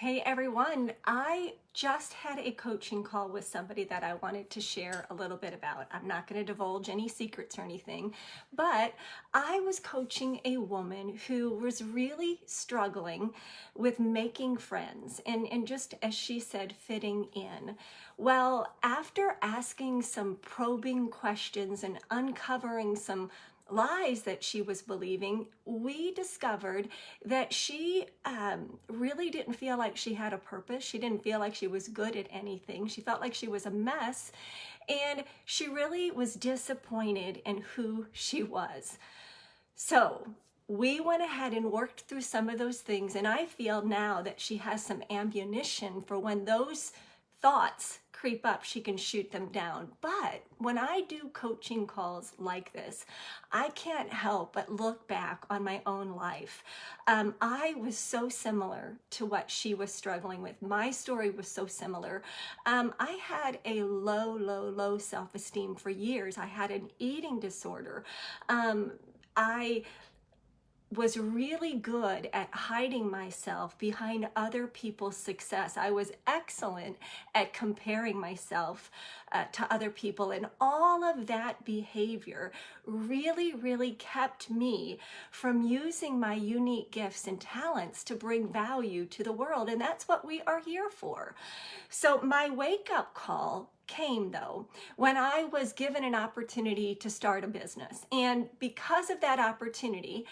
Hey everyone, I just had a coaching call with somebody that I wanted to share a little bit about. I'm not going to divulge any secrets or anything, but I was coaching a woman who was really struggling with making friends and just as she said, fitting in. Well, after asking some probing questions and uncovering some lies that she was believing, we discovered that she really didn't feel like she had a purpose. She didn't feel like she was good at anything. She felt like she was a mess, and she really was disappointed in who she was. So we went ahead and worked through some of those things, and I feel now that she has some ammunition for when those thoughts creep up, she can shoot them down. But when I do coaching calls like this, I can't help but look back on my own life. I was so similar to what she was struggling with. My story was so similar. I had a low self-esteem for years. I had an eating disorder. I was really good at hiding myself behind other people's success. I was excellent at comparing myself to other people, and all of that behavior really kept me from using my unique gifts and talents to bring value to the world, and that's what we are here for. So my wake-up call came though when I was given an opportunity to start a business, and because of that opportunity,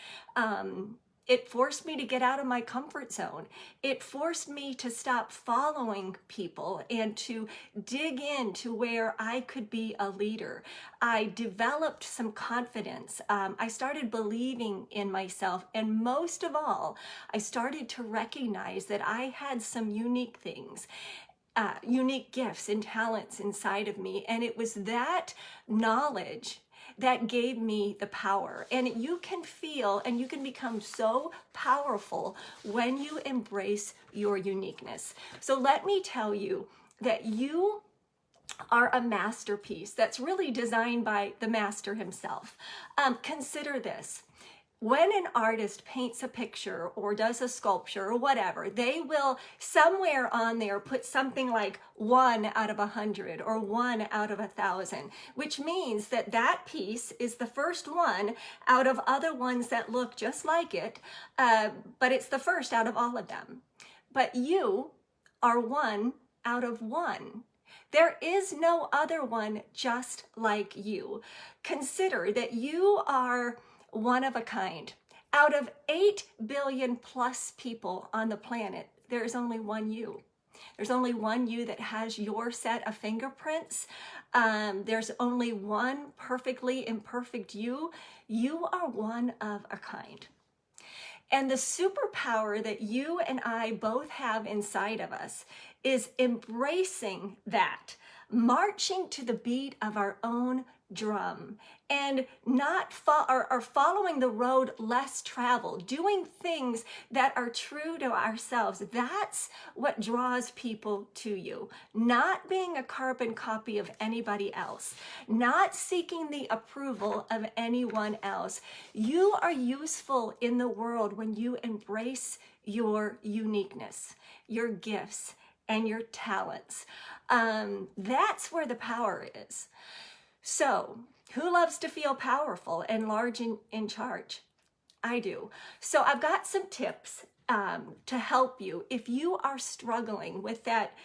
it forced me to get out of my comfort zone. It forced me to stop following people and to dig into where I could be a leader. I developed some confidence. I started believing in myself, and most of all, I started to recognize that I had some unique things. Unique gifts and talents inside of me, and it was that knowledge that gave me the power. And you can feel and you can become so powerful when you embrace your uniqueness. So let me tell you that you are a masterpiece that's really designed by the master himself. Consider this. When an artist paints a picture or does a sculpture or whatever, they will somewhere on there put something like 1 out of 100 or 1 out of 1,000, which means that that piece is the first one out of other ones that look just like it, but it's the first out of all of them. But you are 1 out of 1. There is no other one just like you. Consider that you are one of a kind. Out of 8 billion plus people on the planet, there is only one you. There's only one you that has your set of fingerprints. There's only one perfectly imperfect you. You are one of a kind. And the superpower that you and I both have inside of us is embracing that, marching to the beat of our own drum, and not following the road less traveled, doing things that are true to ourselves. That's what draws people to you. Not being a carbon copy of anybody else, not seeking the approval of anyone else. You are useful in the world when you embrace your uniqueness, your gifts, and your talents. That's where the power is. So, who loves to feel powerful and large in charge? I do. So I've got some tips to help you if you are struggling with that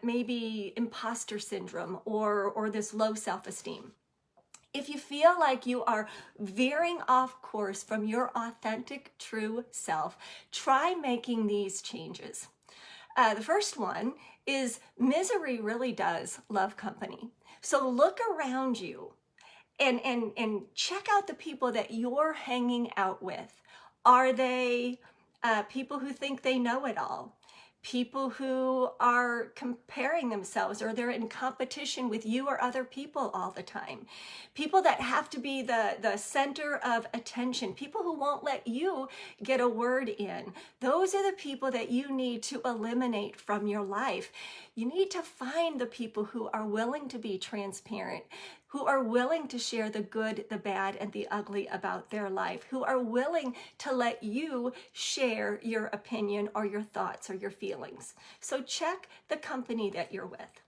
maybe imposter syndrome or this low self-esteem. If you feel like you are veering off course from your authentic, true self, try making these changes. The first one is misery really does love company. So look around you and check out the people that you're hanging out with. Are they people who think they know it all? People who are comparing themselves, or they're in competition with you or other people all the time. People that have to be the center of attention. People who won't let you get a word in. Those are the people that you need to eliminate from your life. You need to find the people who are willing to be transparent, who are willing to share the good, the bad, and the ugly about their life, who are willing to let you share your opinion or your thoughts or your feelings. So check the company that you're with.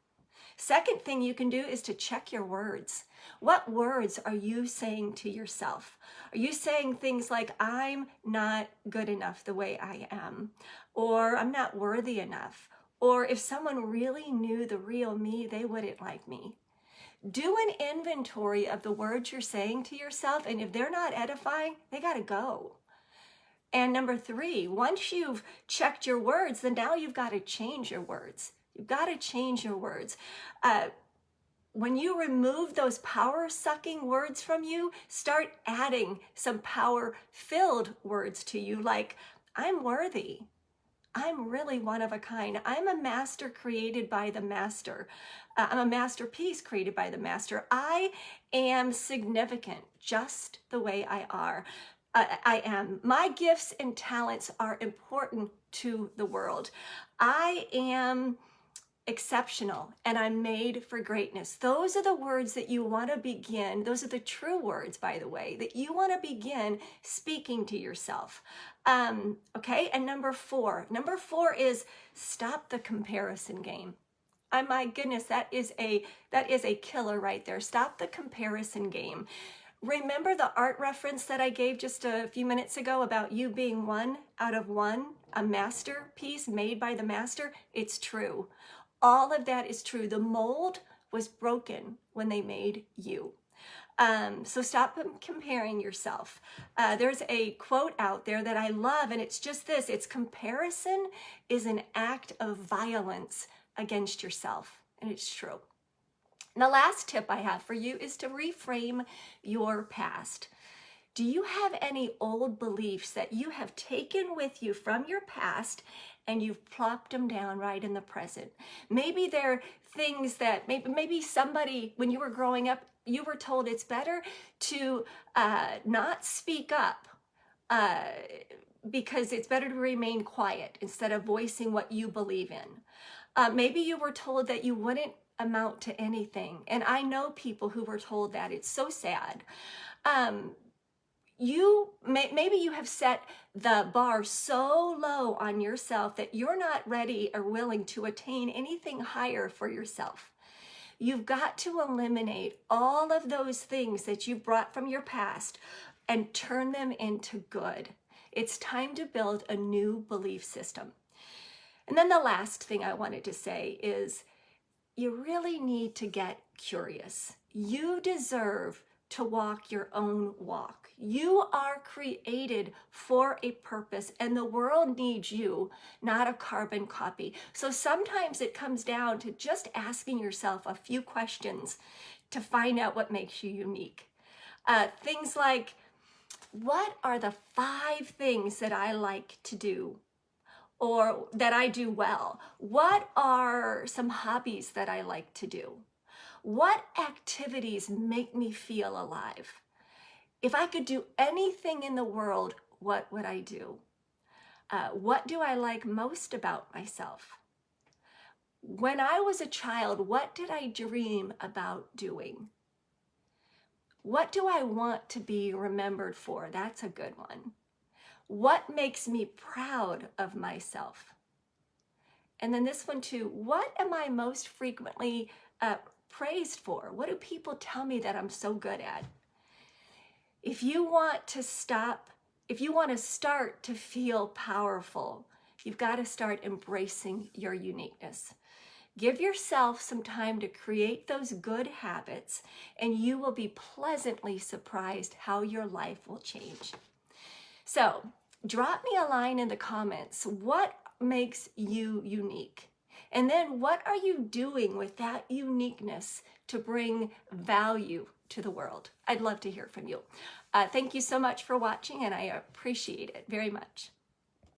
Second thing you can do is to check your words. What words are you saying to yourself? Are you saying things like, I'm not good enough the way I am, or I'm not worthy enough, or if someone really knew the real me, they wouldn't like me? Do an inventory of the words you're saying to yourself, and if they're not edifying, they got to go. And number three, once you've checked your words, then now you've got to change your words. You've got to change your words. When you remove those power-sucking words from you, start adding some power-filled words to you, like, I'm worthy. I'm really one of a kind. I'm a master created by the master. I'm a masterpiece created by the master. I am significant just the way I am. My gifts and talents are important to the world. I am exceptional and I'm made for greatness. Those are the words that you want to begin. Those are the true words, by the way, that you want to begin speaking to yourself. Okay. And number four is stop the comparison game. Oh my goodness, that is a killer right there. Stop the comparison game. Remember the art reference that I gave just a few minutes ago about you being one out of one, a masterpiece made by the master? It's true. All of that is true. The mold was broken when they made you. So stop comparing yourself. There's a quote out there that I love, and it's just this. It's comparison is an act of violence against yourself. And it's true. And the last tip I have for you is to reframe your past. Do you have any old beliefs that you have taken with you from your past and you've plopped them down right in the present? Maybe they're things that maybe somebody, when you were growing up, you were told it's better to not speak up because it's better to remain quiet instead of voicing what you believe in. Maybe you were told that you wouldn't amount to anything. And I know people who were told that. It's so sad. Maybe you have set the bar so low on yourself that you're not ready or willing to attain anything higher for yourself. You've got to eliminate all of those things that you brought from your past and turn them into good. It's time to build a new belief system. And then the last thing I wanted to say is you really need to get curious. You deserve to walk your own walk. You are created for a purpose, and the world needs you, not a carbon copy. So sometimes it comes down to just asking yourself a few questions to find out what makes you unique. Things like, what are the 5 things that I like to do or that I do well? What are some hobbies that I like to do? What activities make me feel alive? If I could do anything in the world, what would I do? What do I like most about myself? When I was a child, what did I dream about doing? What do I want to be remembered for? That's a good one. What makes me proud of myself? And then this one too, what am I most frequently praised for? What do people tell me that I'm so good at? If you want to start to feel powerful, you've got to start embracing your uniqueness. Give yourself some time to create those good habits, and you will be pleasantly surprised how your life will change. So, drop me a line in the comments. What makes you unique? And then what are you doing with that uniqueness to bring value to the world? I'd love to hear from you. Thank you so much for watching, and I appreciate it very much.